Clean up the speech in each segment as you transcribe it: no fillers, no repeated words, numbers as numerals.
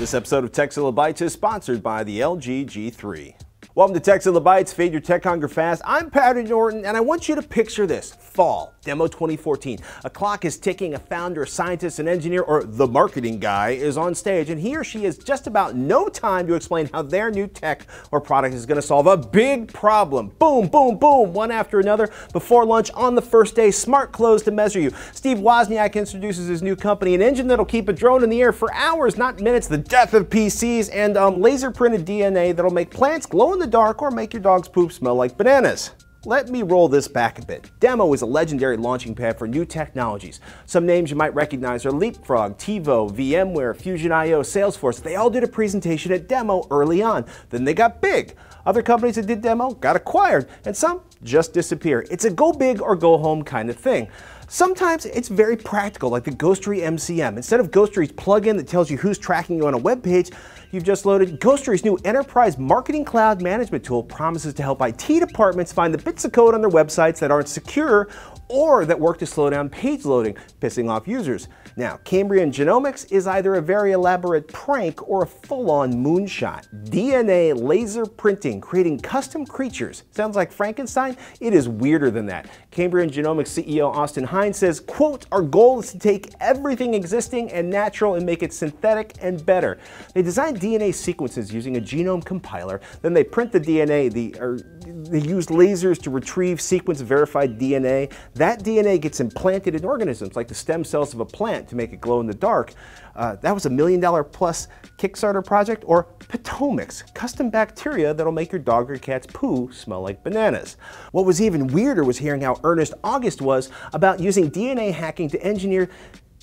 This episode of Tekzilla Bytes is sponsored by the LG G3. Welcome to Tekzilla Bytes, feed your tech hunger fast. I'm Patrick Norton, and I want you to picture this. Fall, demo 2014. A clock is ticking, a founder, a scientist, an engineer, or the marketing guy is on stage, and he or she has just about no time to explain how their new tech or product is going to solve a big problem. Boom, boom, boom, one after another. Before lunch, on the first day, smart clothes to measure you. Steve Wozniak introduces his new company, an engine that'll keep a drone in the air for hours, not minutes, the death of PCs, and laser-printed DNA that'll make plants glow in the dark or make your dog's poop smell like bananas. Let me roll this back a bit. Demo is a legendary launching pad for new technologies. Some names you might recognize are Leapfrog, TiVo, VMware, Fusion.io, Salesforce. They all did a presentation at Demo early on. Then they got big. Other companies that did Demo got acquired, and some just disappear. It's a go big or go home kind of thing. Sometimes it's very practical, like the Ghostery MCM. Instead of Ghostery's plugin that tells you who's tracking you on a web page, you've just loaded Ghostery's new enterprise marketing cloud management tool. Promises to help IT departments find the bits of code on their websites that aren't secure or that work to slow down page loading, pissing off users. Now, Cambrian Genomics is either a very elaborate prank or a full-on moonshot. DNA laser printing, creating custom creatures. Sounds like Frankenstein? It is weirder than that. Cambrian Genomics CEO Austin Hines says, quote, "Our goal is to take everything existing and natural and make it synthetic and better." They designed DNA sequences using a genome compiler, then they print the DNA, they use lasers to retrieve sequence-verified DNA. That DNA gets implanted in organisms like the stem cells of a plant to make it glow in the dark. That was $1 million plus Kickstarter project. Or Potomix, custom bacteria that'll make your dog or cat's poo smell like bananas. What was even weirder was hearing how earnest August was about using DNA hacking to engineer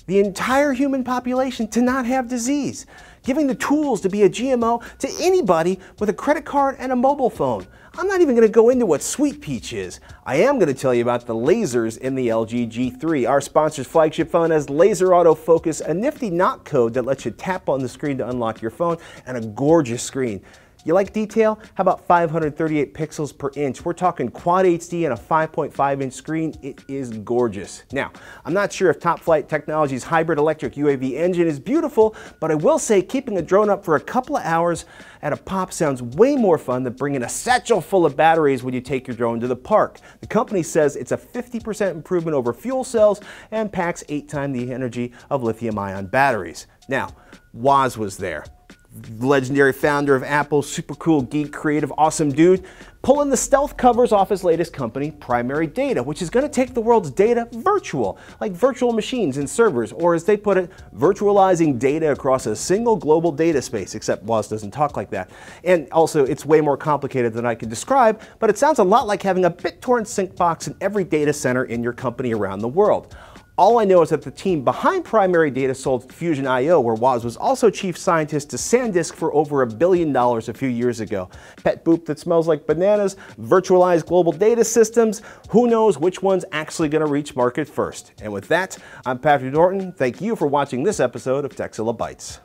the entire human population to not have disease, giving the tools to be a GMO to anybody with a credit card and a mobile phone. I'm not even going to go into what Sweet Peach is. I am going to tell you about the lasers in the LG G3. Our sponsor's flagship phone has laser autofocus, a nifty knock code that lets you tap on the screen to unlock your phone, and a gorgeous screen. You like detail? How about 538 pixels per inch? We're talking Quad HD and a 5.5-inch screen. It is gorgeous. Now, I'm not sure if Top Flight Technologies' hybrid electric UAV engine is beautiful, but I will say keeping a drone up for a couple of hours at a pop sounds way more fun than bringing a satchel full of batteries when you take your drone to the park. The company says it's a 50% improvement over fuel cells and packs 8 times the energy of lithium-ion batteries. Now, Woz was there. Legendary founder of Apple, super cool geek, creative, awesome dude, pulling the stealth covers off his latest company, Primary Data, which is going to take the world's data virtual, like virtual machines and servers, or as they put it, virtualizing data across a single global data space, except Woz doesn't talk like that. And also, it's way more complicated than I can describe, but it sounds a lot like having a BitTorrent sync box in every data center in your company around the world. All I know is that the team behind Primary Data sold Fusion.io, where Woz was also chief scientist, to SanDisk for over $1 billion a few years ago. Pet boop that smells like bananas, virtualized global data systems, who knows which one's actually going to reach market first. And with that, I'm Patrick Norton. Thank you for watching this episode of Tekzilla Bytes.